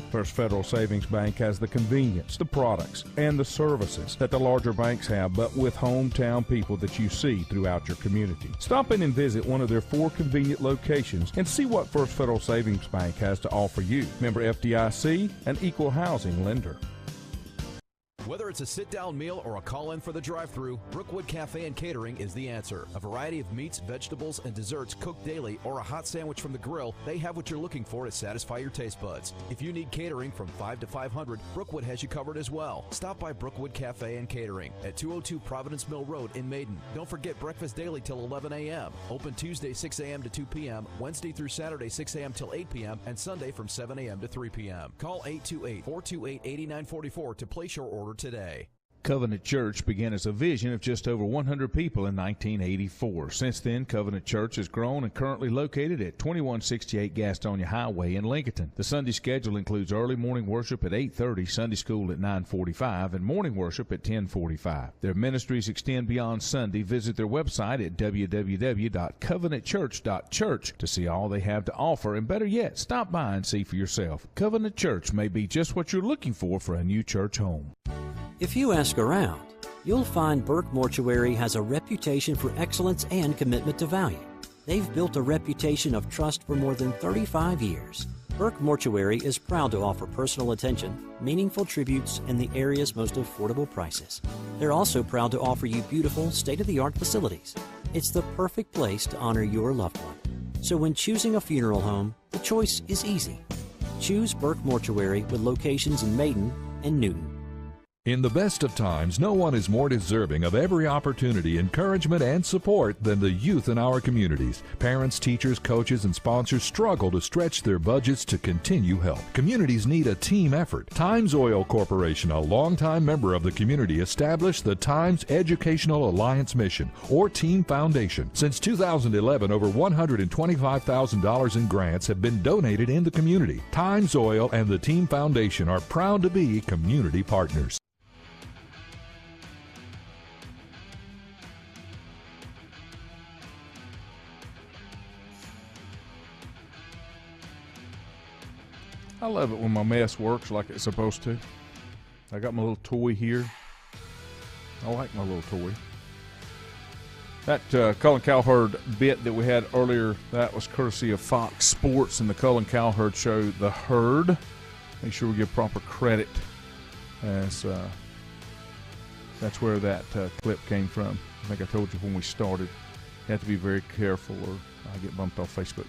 First Federal Savings Bank has the convenience, the products, and the services that the larger banks have, but with hometown people that you see throughout your community. Stop in and visit one of their 4 convenient locations and see what First Federal Savings Bank has to offer you. Member FDIC, an equal housing lender. Whether it's a sit-down meal or a call-in for the drive-thru, Brookwood Cafe and Catering is the answer. A variety of meats, vegetables, and desserts cooked daily, or a hot sandwich from the grill, they have what you're looking for to satisfy your taste buds. If you need catering from 5 to 500, Brookwood has you covered as well. Stop by Brookwood Cafe and Catering at 202 Providence Mill Road in Maiden. Don't forget breakfast daily till 11 a.m. Open Tuesday 6 a.m. to 2 p.m., Wednesday through Saturday 6 a.m. till 8 p.m., and Sunday from 7 a.m. to 3 p.m. Call 828-428-8944 to place your order today. Covenant Church began as a vision of just over 100 people in 1984. Since then, Covenant Church has grown and currently located at 2168 Gastonia Highway in Lincoln. The Sunday schedule includes early morning worship at 8:30, Sunday school at 9:45, and morning worship at 10:45. Their ministries extend beyond Sunday. Visit their website at www.covenantchurch.church to see all they have to offer, and better yet, stop by and see for yourself. Covenant Church may be just what you're looking for a new church home. If you ask around, you'll find Burke Mortuary has a reputation for excellence and commitment to value. They've built a reputation of trust for more than 35 years. Burke Mortuary is proud to offer personal attention, meaningful tributes, and the area's most affordable prices. They're also proud to offer you beautiful, state-of-the-art facilities. It's the perfect place to honor your loved one. So when choosing a funeral home, the choice is easy. Choose Burke Mortuary with locations in Maiden and Newton. In the best of times, no one is more deserving of every opportunity, encouragement, and support than the youth in our communities. Parents, teachers, coaches, and sponsors struggle to stretch their budgets to continue help. Communities need a team effort. Times Oil Corporation, a longtime member of the community, established the Times Educational Alliance Mission, or Team Foundation. Since 2011, over $125,000 in grants have been donated in the community. Times Oil and the Team Foundation are proud to be community partners. I love it when my mess works like it's supposed to. I got my little toy here. I like my little toy. That Cullen Cowherd bit that we had earlier, that was courtesy of Fox Sports and the Cullen Cowherd Show, The Herd. Make sure we give proper credit, as that's where that clip came from. I think I told you when we started. You have to be very careful or I get bumped off Facebook.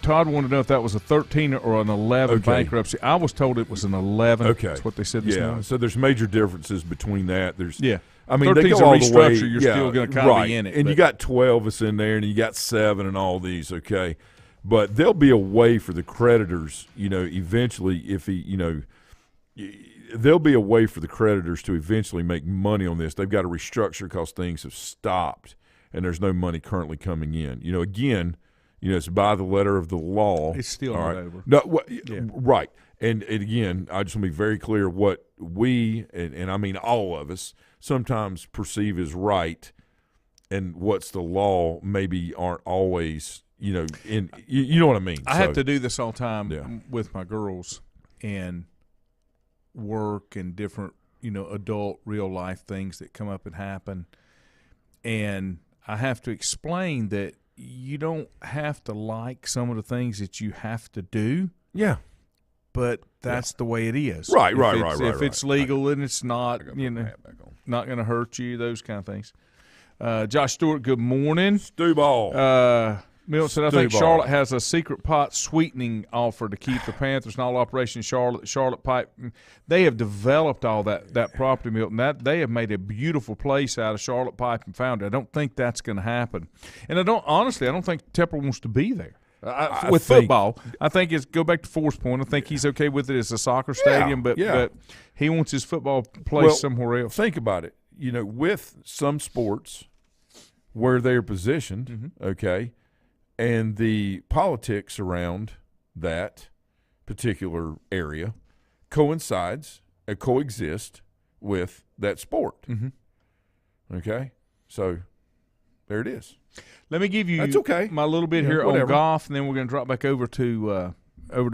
Todd wanted to know if that was a 13 or an 11 bankruptcy. I was told it was an 11. Okay. That's what they said this morning. So there's major differences between that. There's I mean, they 13's go a all the way. restructure. You're still going to kind of be in it. And you got 12 us in there, and you got 7 and all these, okay? But there'll be a way for the creditors, eventually, if there'll be a way for the creditors to eventually make money on this. They've got to restructure because things have stopped, and there's no money currently coming in. Again, it's by the letter of the law. It's still not over. No, right. And again, I just want to be very clear what we, and I mean all of us, sometimes perceive as right, and what's the law maybe aren't always, you know what I mean. I have to do this all the time with my girls and work and different, adult real life things that come up and happen. And I have to explain that you don't have to like some of the things that you have to do. Yeah. But that's the way it is. Right. If it's legal and it's not, not going to hurt you, those kind of things. Josh Stewart, good morning. Stew ball. Milton said, I think Charlotte has a secret pot sweetening offer to keep the Panthers and all Operation Charlotte Pipe. They have developed all that property, Milton. That they have made a beautiful place out of Charlotte Pipe and Foundry. I don't think that's going to happen. And I don't think Tepper wants to be there. With football, I think it's go back to Forest Point. I think he's okay with it as a soccer stadium, but he wants his football place somewhere else. Think about it. With some sports where they're positioned, okay, and the politics around that particular area coexist with that sport. Okay, so there it is. Let me give you my little bit here on golf, and then we're going to drop back over to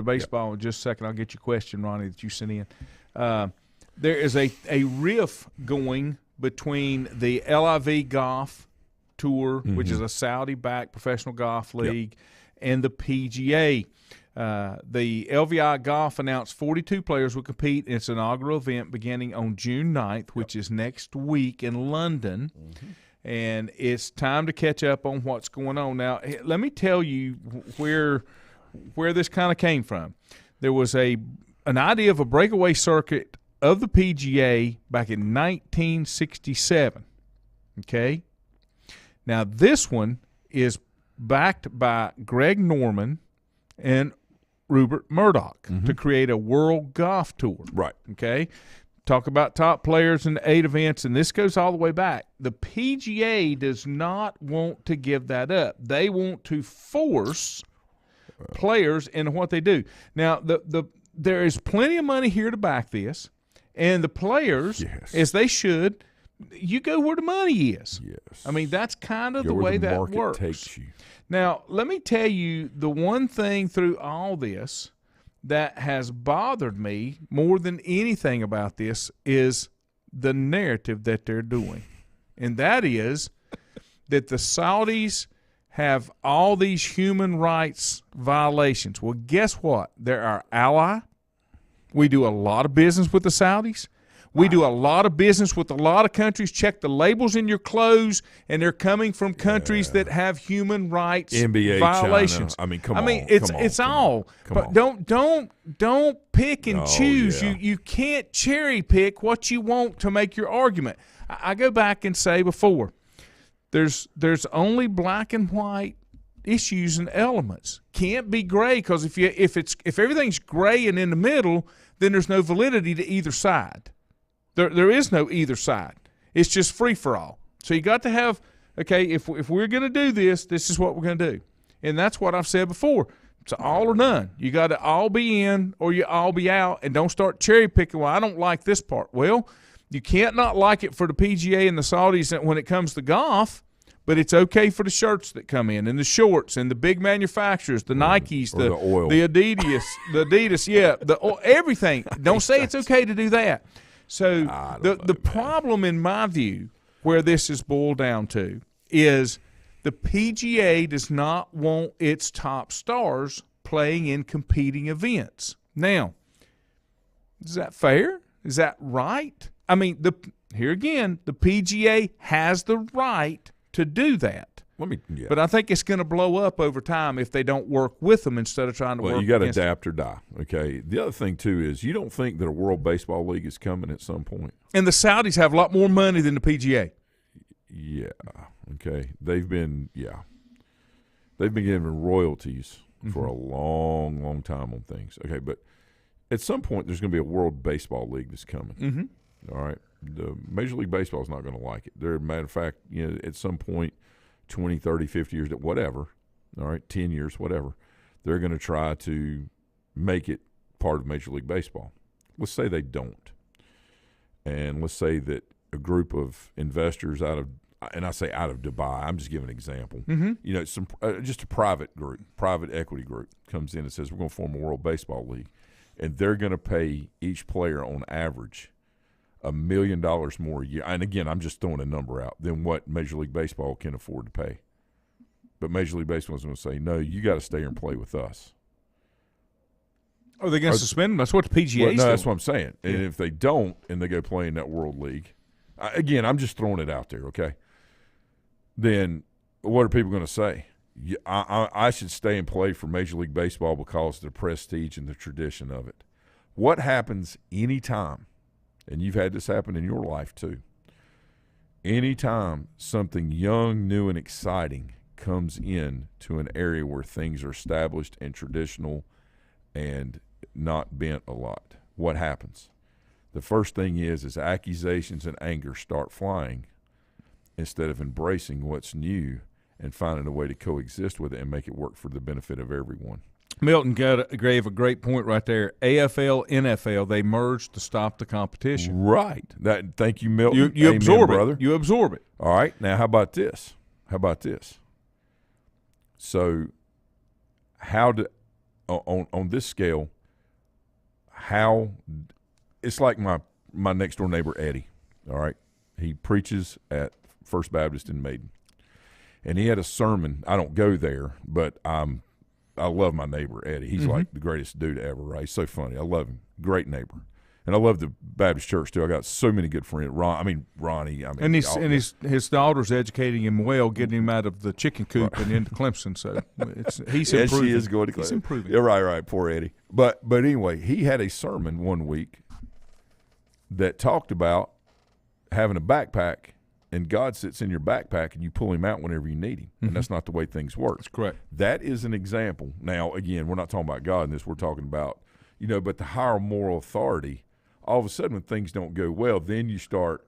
baseball in just a second. I'll get your question, Ronnie, that you sent in. There is a riff going between the LIV Golf Tour, which is a Saudi-backed professional golf league, and the PGA. The LVI Golf announced 42 players will compete in its inaugural event beginning on June 9th, which is next week in London. And it's time to catch up on what's going on. Now, let me tell you where this kind of came from. There was an idea of a breakaway circuit of the PGA back in 1967. Okay? Now, this one is backed by Greg Norman and Rupert Murdoch to create a world golf tour. Right. Okay? Talk about top players in the 8 events, and this goes all the way back. The PGA does not want to give that up. They want to force players into what they do. Now, there is plenty of money here to back this, and the players, as they should, you go where the money is. Yes. I mean, that's kind of the way that works. Market takes you. Now, let me tell you the one thing through all this that has bothered me more than anything about this is the narrative that they're doing. And that is that the Saudis have all these human rights violations. Well, guess what? They're our ally. We do a lot of business with the Saudis. We do a lot of business with a lot of countries. Check the labels in your clothes, and they're coming from countries that have human rights NBA, violations. China. I mean, come on. It's all. But don't pick and choose. Yeah. You can't cherry pick what you want to make your argument. I go back and say before, there's only black and white issues and elements. Can't be gray, because if everything's gray and in the middle, then there's no validity to either side. There is no either side. It's just free for all. So you got to have, okay, if we're going to do this, this is what we're going to do. And that's what I've said before. It's all or none. You got to all be in or you all be out, and don't start cherry picking. Well, I don't like this part. Well, you can't not like it for the PGA and the Saudis when it comes to golf, but it's okay for the shirts that come in and the shorts and the big manufacturers, the Nikes, the oil. the Adidas, yeah, everything. Don't say it's okay to do that. So the problem, in my view, where this is boiled down to, is the PGA does not want its top stars playing in competing events. Now, is that fair? Is that right? I mean, here again, the PGA has the right to do that. But I think it's going to blow up over time if they don't work with them instead of trying to work Well, you got to against adapt or die, okay? The other thing, too, is you don't think that a World Baseball League is coming at some point? And the Saudis have a lot more money than the PGA. Yeah, okay. They've been giving royalties for a long, long time on things. Okay, but at some point there's going to be a World Baseball League that's coming. All right? The Major League Baseball is not going to like it. Matter of fact, at some point, 20, 30, 50 years, whatever, all right, 10 years, whatever, they're going to try to make it part of Major League Baseball. Let's say they don't. And let's say that a group of investors out of Dubai, I'm just giving an example, just a private group, private equity group comes in and says, we're going to form a World Baseball League, and they're going to pay each player on average $1 million more a year. And again, I'm just throwing a number out than what Major League Baseball can afford to pay. But Major League Baseball is going to say, no, you got to stay here and play with us. Are they going to suspend them? That's what the PGA is doing. No, that's what I'm saying. And if they don't and they go play in that World League, again, I'm just throwing it out there, okay? Then what are people going to say? I should stay and play for Major League Baseball because of the prestige and the tradition of it. What happens anytime, and you've had this happen in your life too, anytime something young, new, and exciting comes in to an area where things are established and traditional and not bent a lot, what happens? The first thing is accusations and anger start flying instead of embracing what's new and finding a way to coexist with it and make it work for the benefit of everyone. Milton gave a great point right there. AFL, NFL, they merged to stop the competition. Right. Thank you, Milton. You Amen, absorb brother. it. You absorb it. All right. Now, how about this? So, on this scale, it's like my next door neighbor Eddie. All right, he preaches at First Baptist in Maiden, and he had a sermon. I don't go there, but I love my neighbor Eddie. He's like the greatest dude ever. Right? He's so funny. I love him. Great neighbor. And I love the Baptist church too. I got so many good friends. Ronnie. And his daughter's educating him well, getting him out of the chicken coop and into Clemson. So he's improving. She is going to Clemson. He's improving. Yeah, right. Poor Eddie. But anyway, he had a sermon one week that talked about having a backpack, and God sits in your backpack, and you pull him out whenever you need him. And that's not the way things work. That's correct. That is an example. Now, again, we're not talking about God in this. We're talking about, but the higher moral authority. All of a sudden when things don't go well, then you start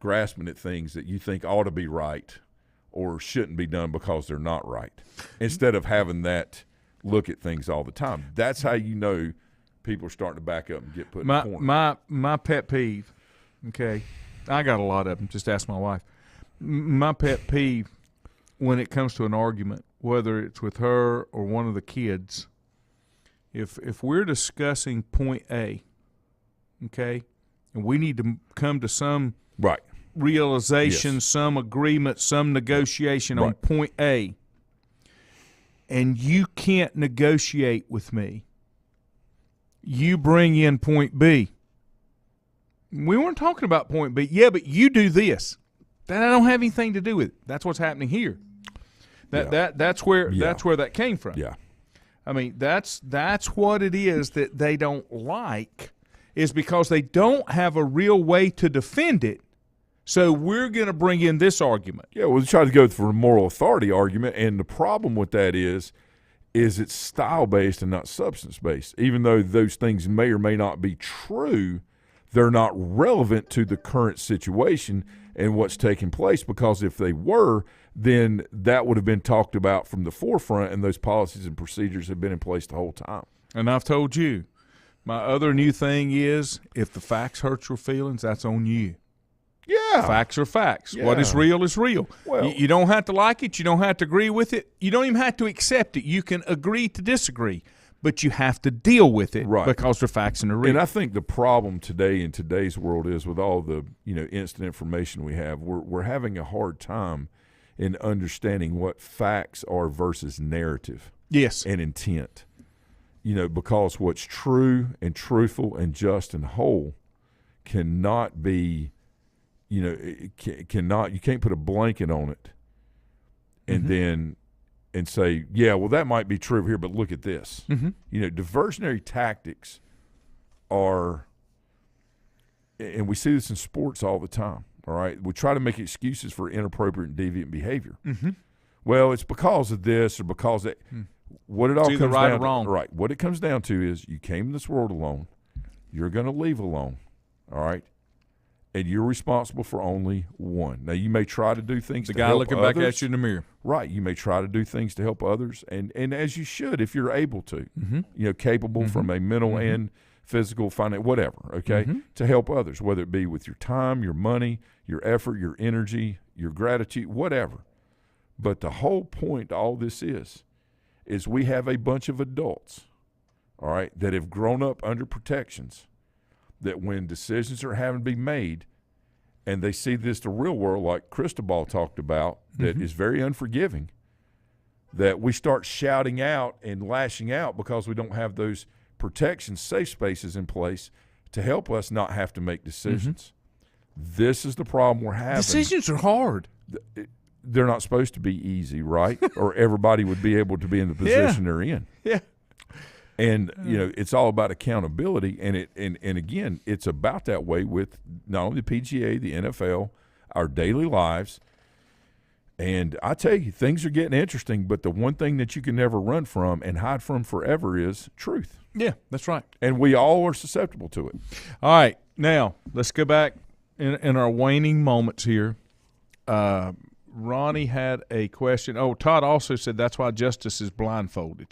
grasping at things that you think ought to be right or shouldn't be done because they're not right, instead of having that look at things all the time. That's how you know people are starting to back up and get put in the corner. My pet peeve, okay, I got a lot of them. Just ask my wife. My pet peeve when it comes to an argument, whether it's with her or one of the kids, if we're discussing point A, okay, and we need to come to some realization, some agreement, some negotiation on point A, and you can't negotiate with me, you bring in point B. We weren't talking about point B. Yeah, but you do this. That I don't have anything to do with it. That's what's happening here. That's where that came from. Yeah. I mean, that's what it is that they don't like, is because they don't have a real way to defend it. So we're going to bring in this argument. Yeah, we try to go for a moral authority argument, and the problem with that is it's style-based and not substance-based. Even though those things may or may not be true, they're not relevant to the current situation and what's taking place, because if they were, then that would have been talked about from the forefront, and those policies and procedures have been in place the whole time. And I've told you, my other new thing is, if the facts hurt your feelings, that's on you. Yeah. Facts are facts. Yeah. What is real is real. Well, you don't have to like it. You don't have to agree with it. You don't even have to accept it. You can agree to disagree, but you have to deal with it, right, because they're facts and they're real. And I think the problem today in today's world is, with all the instant information we have, we're having a hard time in understanding what facts are versus narrative. Yes. And intent. Because what's true and truthful and just and whole cannot be, you can't put a blanket on it and say, yeah, well, that might be true here, but look at this. Diversionary tactics are, and we see this in sports all the time, all right? We try to make excuses for inappropriate and deviant behavior. Well, it's because of this or because of that. What it all it's comes right down or wrong. to, right? What it comes down to is, you came in this world alone. You're going to leave alone, all right? And you're responsible for only one. Now, you may try to do things the to guy help looking others. back at you in the mirror. Right. You may try to do things to help others, and as you should if you're able to. Capable from a mental and physical, financial, whatever, okay, to help others, whether it be with your time, your money, your effort, your energy, your gratitude, whatever. But the whole point to all this is we have a bunch of adults, all right, that have grown up under protections, that when decisions are having to be made and they see this, the real world, like Cristobal talked about, that is very unforgiving, that we start shouting out and lashing out because we don't have those protections, safe spaces in place to help us not have to make decisions. This is the problem we're having. Decisions are hard. They're not supposed to be easy, right? Or everybody would be able to be in the position they're in. Yeah. And it's all about accountability, and again, it's about that way with not only the PGA, the NFL, our daily lives. And I tell you, things are getting interesting, but the one thing that you can never run from and hide from forever is truth. Yeah, that's right. And we all are susceptible to it. All right, now let's go back in our waning moments here. Ronnie had a question. Oh, Todd also said that's why Justice is blindfolded.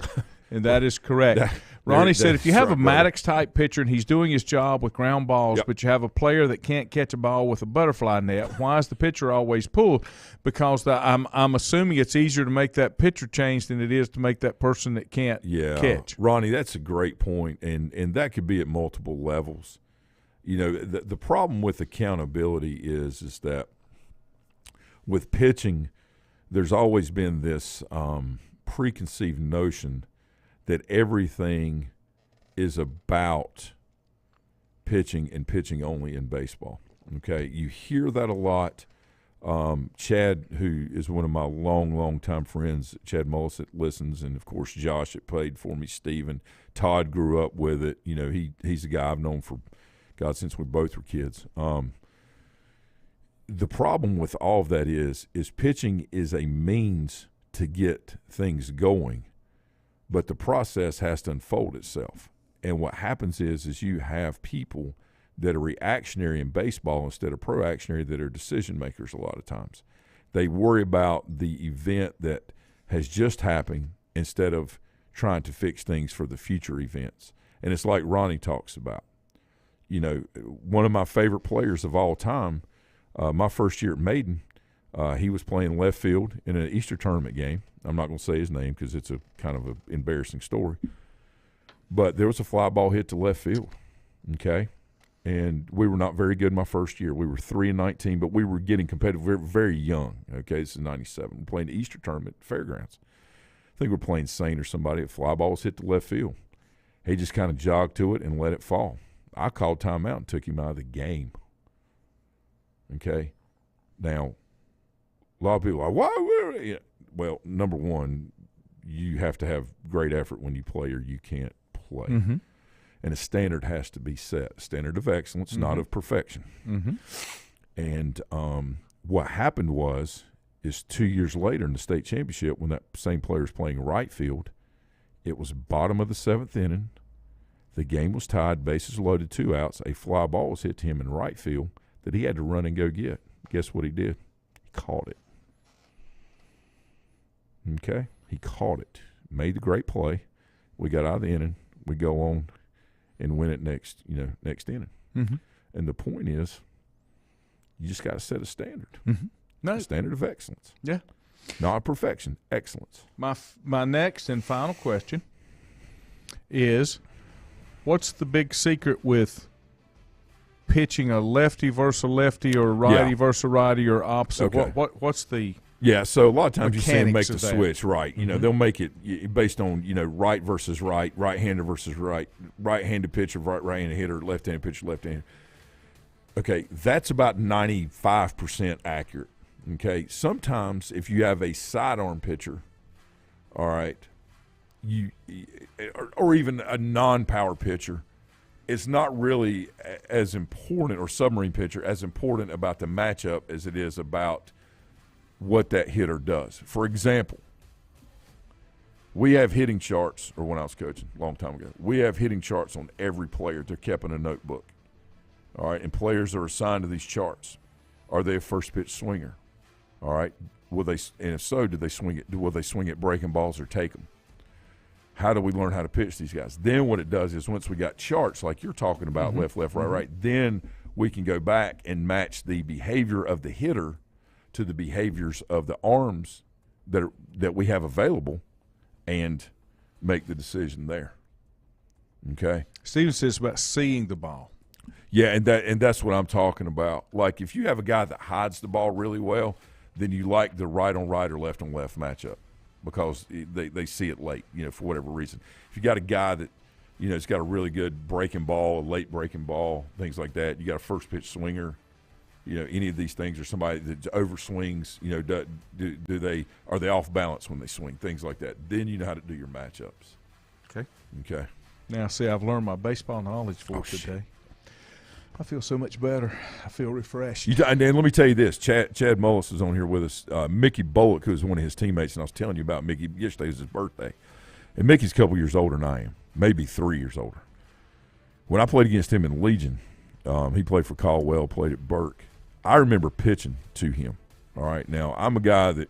And that is correct. Ronnie said if you have a Maddox-type pitcher and he's doing his job with ground balls, but you have a player that can't catch a ball with a butterfly net, why is the pitcher always pulled? Because I'm assuming it's easier to make that pitcher change than it is to make that person that can't catch. Ronnie, that's a great point, and that could be at multiple levels. The problem with accountability is that with pitching, there's always been this preconceived notion that everything is about pitching and pitching only in baseball. Okay, you hear that a lot. Chad, who is one of my long time friends, Chad Mullis, that listens, and of course Josh that played for me, Steven, Todd grew up with it. He's a guy I've known for God since we both were kids. The problem with all of that is pitching is a means to get things going, but the process has to unfold itself. And what happens is you have people that are reactionary in baseball instead of proactionary, that are decision makers a lot of times. They worry about the event that has just happened instead of trying to fix things for the future events. And it's like Ronnie talks about. One of my favorite players of all time, my first year at Maiden, he was playing left field in an Easter tournament game. I'm not going to say his name because it's a kind of an embarrassing story. But there was a fly ball hit to left field, okay? And we were not very good my first year. We were 3-19, but we were getting competitive. We were very young, okay? This is 97. We're playing the Easter tournament at Fairgrounds. I think we're playing Saint or somebody. A fly ball was hit to left field. He just kind of jogged to it and let it fall. I called timeout and took him out of the game. Okay? Now, a lot of people are like, why? Well, number one, you have to have great effort when you play or you can't play. Mm-hmm. And a standard has to be set, a standard of excellence, not of perfection. Mm-hmm. And what happened is 2 years later in the state championship, when that same player was playing right field, it was bottom of the 7th inning. The game was tied, bases loaded, 2 outs. A fly ball was hit to him in right field that he had to run and go get. Guess what he did? He caught it. Okay? He caught it. Made the great play. We got out of the inning. We go on and win it next inning. Mm-hmm. And the point is, you just got to set a standard. Mm-hmm. No. A standard of excellence. Yeah. Not perfection, excellence. My next and final question is, what's the big secret with pitching a lefty versus a lefty or a righty versus a righty or opposite? Okay. What's the so a lot of times you see them make mechanics the of that? switch, right? You know, they'll make it based on, right versus right, right-hander versus right-handed pitcher, right-handed hitter, left-handed pitcher, left-handed. Okay, that's about 95% accurate. Okay, sometimes if you have a sidearm pitcher, all right, or even a non-power pitcher, it's not really as important, or submarine pitcher, as important about the matchup as it is about what that hitter does. For example, we have hitting charts, or when I was coaching a long time ago, we have hitting charts on every player. They're kept in a notebook. All right, and players are assigned to these charts. Are they a first pitch swinger? All right, and if so, do they swing it? Will they swing at breaking balls or take them? How do we learn how to pitch these guys? Then what it does is, once we got charts like you're talking about, left, right, then we can go back and match the behavior of the hitter to the behaviors of the arms that we have available, and make the decision there. Okay. Steven says about seeing the ball. Yeah, and that's what I'm talking about. Like, if you have a guy that hides the ball really well, then you like the right on right or left on left matchup, because they see it late, for whatever reason. If you got a guy that, has got a really good breaking ball, a late breaking ball, things like that, you got a first pitch swinger, any of these things, or somebody that overswings, are they off balance when they swing, things like that. Then you know how to do your matchups. Okay. Now, see, I've learned my baseball knowledge for today. Shit. I feel so much better. I feel refreshed. And let me tell you this. Chad Mullis is on here with us. Mickey Bullock, who is one of his teammates, and I was telling you about Mickey. Yesterday was his birthday. And Mickey's a couple years older than I am, maybe 3 years older. When I played against him in Legion, he played for Caldwell, played at Burke. I remember pitching to him. All right. Now, I'm a guy that,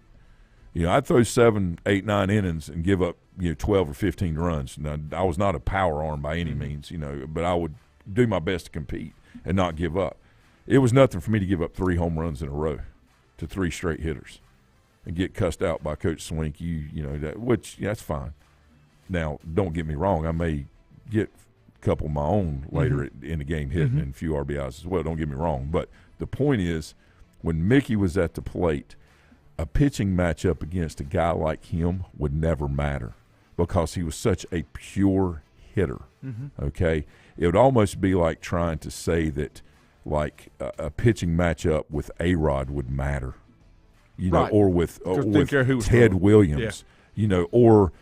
I'd throw 7, 8, 9 innings and give up, 12 or 15 runs. Now, I was not a power arm by any means, but I would do my best to compete and not give up. It was nothing for me to give up 3 home runs in a row to 3 straight hitters and get cussed out by Coach Swink, which that's fine. Now, don't get me wrong. I may get a couple of my own later in the game hitting and a few RBIs as well. Don't get me wrong. But the point is, when Mickey was at the plate, a pitching matchup against a guy like him would never matter, because he was such a pure hitter, okay? It would almost be like trying to say that, like, a pitching matchup with A-Rod would matter, right. or with who Ted Williams, or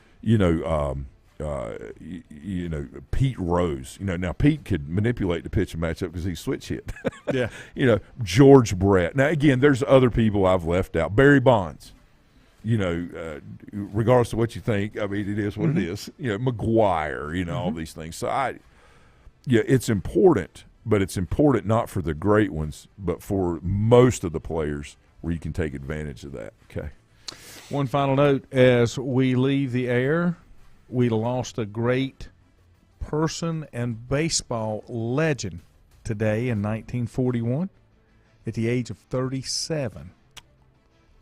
Pete Rose. Now Pete could manipulate the pitching matchup because he switch hit. Yeah. George Brett. Now, again, there's other people I've left out. Barry Bonds. Regardless of what you think, I mean, it is what it is. McGuire, all these things. So it's important, but it's important not for the great ones, but for most of the players where you can take advantage of that. Okay. One final note as we leave the air, we lost a great person and baseball legend today in 1941 at the age of 37.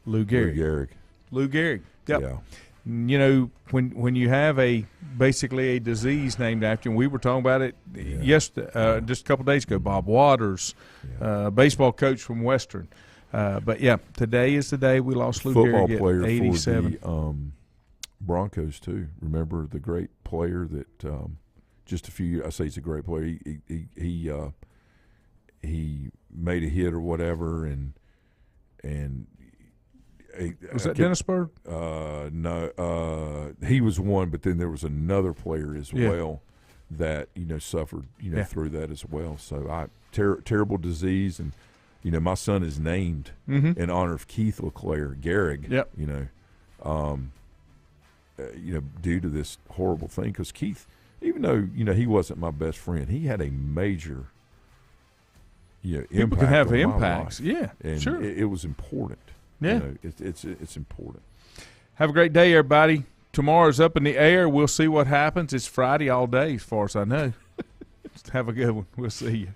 Lou Gehrig. Lou Gehrig. Yep. Yeah. When you have basically a disease named after him, we were talking about it just a couple days ago. Bob Waters, baseball coach from Western. But today is the day we lost Lou Football Gehrig player at 87. For the Broncos too. Remember the great player that just a few years. I say he's a great player. He made a hit or whatever, and was that Dennisburg? No, he was one, but then there was another player as well that suffered through that as well. So terrible disease, and my son is named in honor of Keith LeClaire Gehrig. Yep. Due to this horrible thing, because Keith, even though he wasn't my best friend, he had a major People impact can have on my impacts. life. Yeah, And sure. it was important. Yeah. It's important. Have a great day, everybody. Tomorrow's up in the air. We'll see what happens. It's Friday all day, as far as I know. Have a good one. We'll see you.